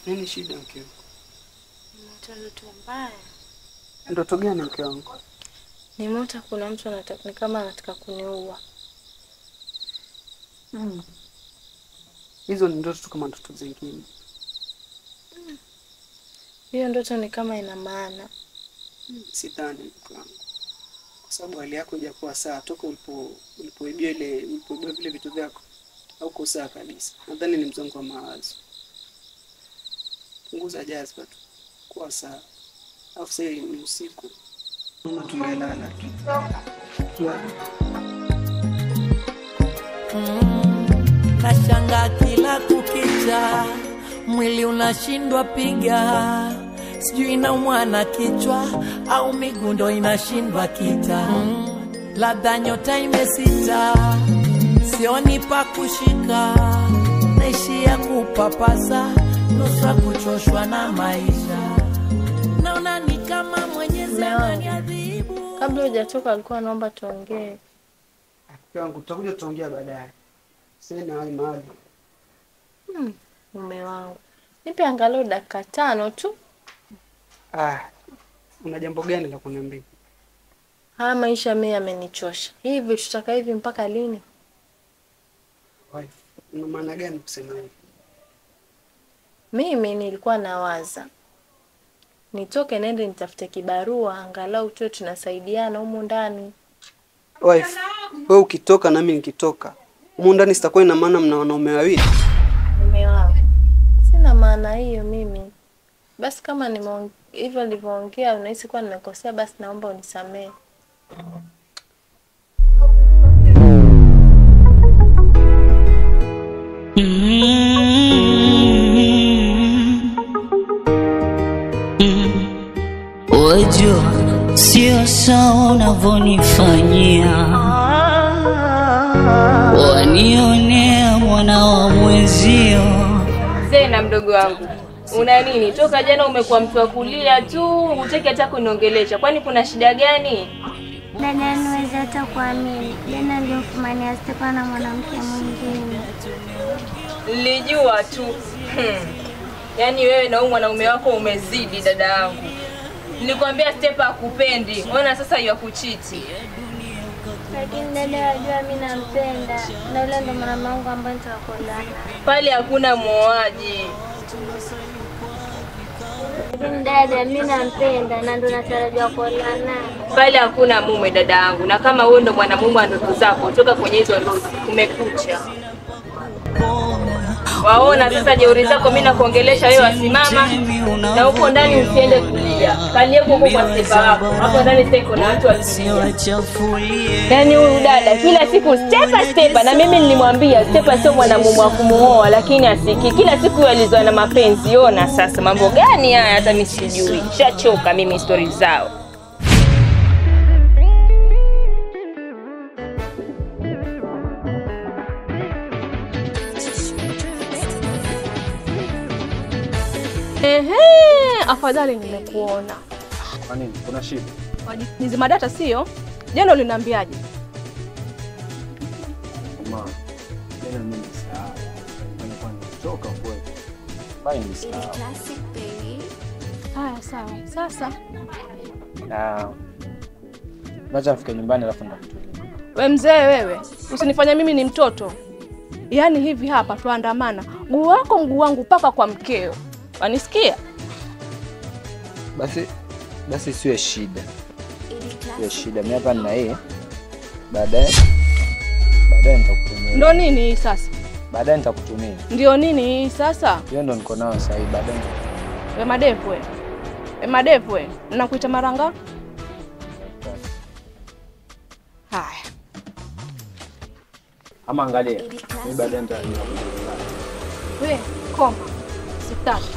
Nini shida mkeo? Ndoto mbaya. Ndoto gani mke wangu? Nimeota kuna mtu ni kama anataka kuniua. Hizo ni ndoto kama ndoto zingine. Hiyo ndoto ni kama ina maana. Sidhani mke wangu. Kwa sababu hali yako haijakuwa sawa toka ulipoibia vile vitu vyako. Hauko sawa kabisa. Nadhani ni msongo wa mawazo. Punguza jazba tu. Kuwa sawa. Alafu sasa ni usiku. Mama tungelala tu. Nashanga kila kukicha, mwili unashindwa piga, sijui inaumwa na kichwa au migundo inashindwa kita. Labda nyota imesita, sioni pa kushika, naishia kupapasa, nusu kuchoshwa na maisha. Naona ni kama Mwenyezi ananiadhibu. Kabla hujatoka alikuwa anaomba tuongee. Mke wangu tutakuja tuongea baadaye. Sina hali mahali. Mume wangu. Nipe angalau dakika 5 tu. Una jambo gani la kuniambia? Haya maisha mimi yamenichosha. Hivi tutaka hivi mpaka lini? Wife, una maana gani kusema hivi? Mimi nilikuwa nawaza nitoke nende nitafute kibarua angalau tu tunasaidiana humu ndani. Wife, wewe ukitoka na mimi nikitoka, humu ndani sitakuwa ina maana mna wanaume wawili. Mume wangu. Sina maana hiyo mimi. Basi kama hivyo nilivyoongea unahisi kuwa nimekosea, basi naomba unisamehe. Wajua sio sawa unavyonifanyia, wanionea mwana wa mwenzio. Zena mdogo wangu, una nini? Toka jana umekuwa mtu wa kulia tu, hutaki hata kuniongelesha. Kwani kuna shida gani? Dada niweza hata kuamini. Jana ndio kumania Stepa na mwanamke mwingine. Nilijua tu. Yaani wewe na mwanaume wako umezidi dada yangu. Nilikwambia Stepa akupendi. Ona sasa yakuchiti. Lakini dada ajua mimi nampenda. Na yule ndo mwanaume wangu ambaye nitakolana. Pale hakuna muoaji. Lakini dada mimi nampenda na ndo natarajia kuolana. Pale hakuna mume dada yangu. Na kama wewe ndo mwanamume wa ndoto zako, toka kwenye hizo ndoto. Kumekucha. Waona sasa jeuri zako, mimi nakuongelesha wewe wasimama na huko ndani usiende kulia. Kalie huko kwa Stepa wako. Hapo ndani siko na watu wakilia. Yaani huyu dada kila siku Stepa na mimi nilimwambia Stepa sio mwanamume wa kumuoa lakini asiki. Kila siku yalizwa na mapenzi. Ona sasa mambo gani haya hata mimi sijui. Shachoka mimi story zao. Afadhali nimekuona. Kwa nini? Kuna shida? Nizima data sio? Jana uliniambiaje? Mama, jana mimi nisahau. Nilikuwa nimetoka kweli. Bye nisahau. Haya sawa. Sasa Wacha nifike nyumbani alafu ndakutulia. wewe mzee wewe, usinifanye mimi ni mtoto. Yaani hivi hapa tuandamana. Mguu wako mguu wangu paka kwa mkeo. Wanisikia? Basi siwe shida. Siwe shida. Mimi hapa nina yeye. Baadaye nitakutumia. Ndio nini hii sasa? Baadaye nitakutumia. Ndio nini hii sasa? Hiyo ndo niko nayo sasa hivi. Baadaye. Madevu wewe. Nakuita maranga? Haya. Ama angalia. Mimi baadaye nitakutumia. Wewe koma. Sitaki.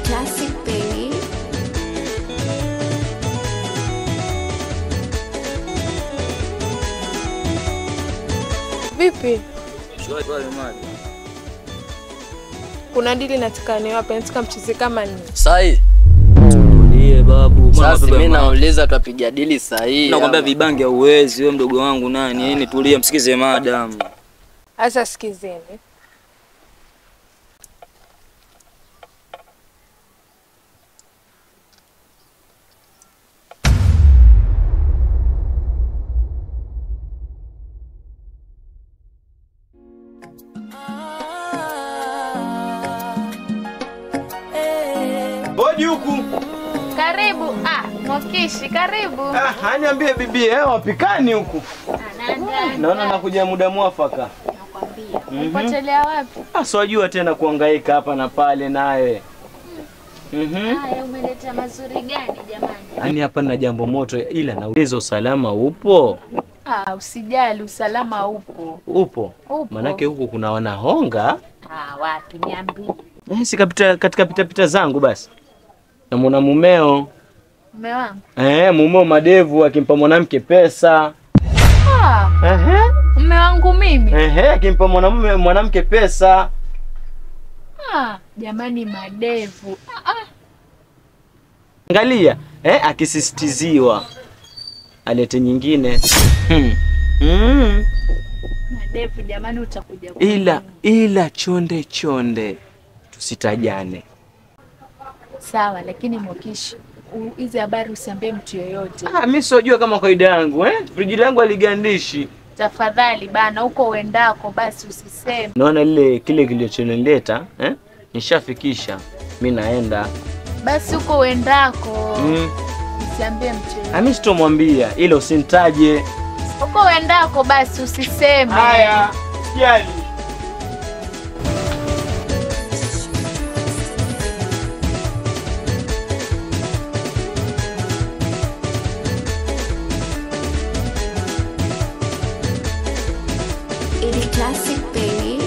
Classic baby. Vipi? Shwari pale mali. Kuna dili nataka niwape, nataka mcheze kama nini? Sahi. Ndiye babu. Sasa mimi nauliza tupiga dili sahi. Nakwambia vibange hauwezi wewe mdogo wangu nani? Yaani tulia msikize madam. Sasa sikizeni. Bodi huku. Karibu. Mokishi, karibu. Niambie bibi, wapikani huku. Naona nakuja muda mwafaka. Nakwambia. Upotelea wapi? Siwajua tena kuhangaika hapa na pale naye. Haya, umeleta mazuri gani jamani? Yaani hapa na jambo moto ila nauliza usalama upo? Usijali, usalama upo. Upo? Manake huku kuna wanahonga. Wapi niambie. Si katika pita zangu basi. Namuona mumeo. Mume wangu? Mumeo madevu akimpa mwanamke pesa. Mume wangu mimi? Akimpa mwanamke pesa. Jamani madevu. Angalia, akisisitiziwa alete nyingine. Madevu jamani utakuja. Ila chonde tusitajane. Sawa, lakini Mokishi, hizi habari usiambie mtu yoyote. Mimi sijua kama kawaida yangu, friji langu aligandishi. Tafadhali bana, huko uendako basi usiseme. Naona kile kilichonileta, nishafikisha. Mimi naenda. Basi huko uendako. Usiambie mtu yoyote. Mimi sitomwambia, ila usinitaje. Huko uendako basi usiseme. Haya, sijali. Classic baby.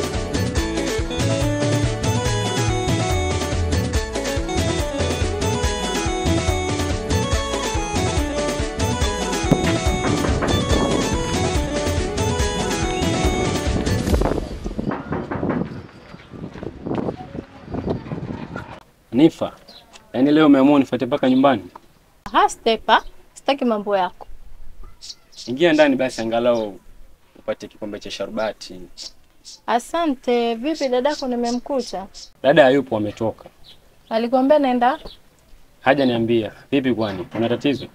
Nifa. Yaani leo umeamua nifuate paka nyumbani? Stepa, sitaki mambo yako. Ingia ndani basi angalau upate kikombe cha sharbati. Asante. Vipi dadako nimemkuta? Dada hayupo, ametoka. Alikwambia naenda? Haja niambia. Vipi kwani? Kuna tatizo?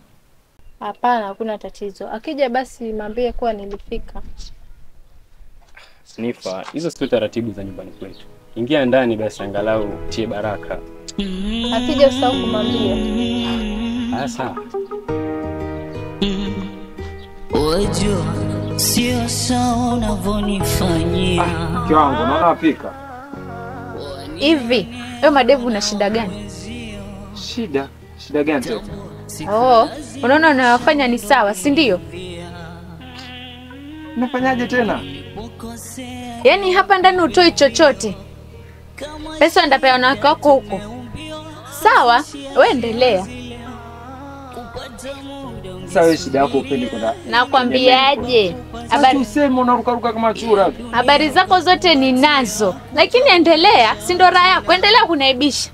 Hapana, hakuna tatizo. Akija basi mwambie kuwa nilifika. Nifa, hizo sio taratibu za nyumbani kwetu. Ingia ndani basi angalau tie baraka. Akija usahau kumwambia. Sawa. Wajua sio sawa unavyonifanyia. Kiwango naona apika. Hivi, wewe madevu una shida gani? Shida gani tena? Unaona unayofanya ni sawa, si ndio? Unafanyaje tena? Yaani hapa ndani utoi chochote. Pesa ndapewa na wako huko. Sawa, wewe endelea. Sasa shida yako upendi kwenda. Nakwambiaje? Habari useme unaruka kama chura. Habari zako zote ninazo. Lakini endelea, si ndo raha yako. Endelea kuniaibisha.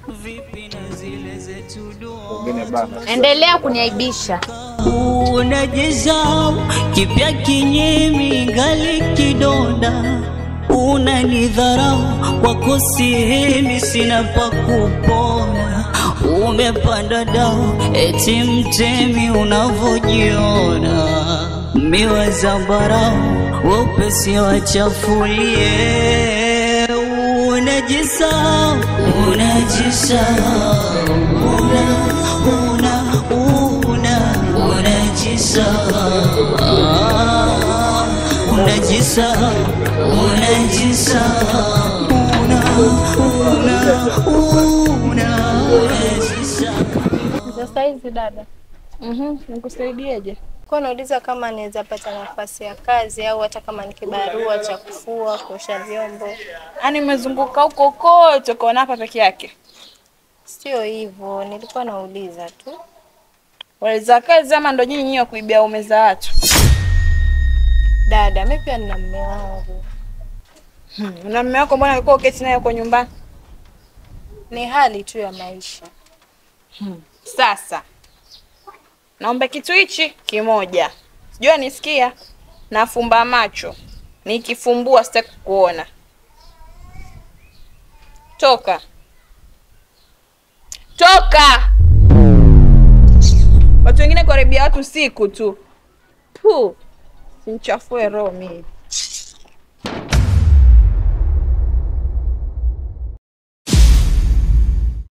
Endelea kuniaibisha. Unajizao kipya kinyemi ngali kidonda. Unanidharau kwa kusihimi sina pa kupona. Umepanda dao eti mtemi unavojiona. Miwa zambarau wopesi wachafulie. Unajisau Sasa hizi dada. Nikusaidieje? Kwa nauliza kama niweza pata nafasi ya kazi au hata kama ni kibarua cha kufua, kuosha vyombo. Yaani umezunguka huko kote ukaona hapa peke yake. Sio hivyo, nilikuwa nauliza tu. Waliza kazi ama ndo nyinyi wa kuibia ume za watu? Dada, mimi pia nina mume wangu. Na mume wako mbona alikuwa uketi naye kwa nyumbani? Ni hali tu ya maisha. Sasa naomba kitu hichi kimoja. Sijua nisikia. Nafumba macho. Nikifumbua sitaki kuona. Toka. Toka. Watu wengine karibia watu siku tu. Sinchafue roho mimi.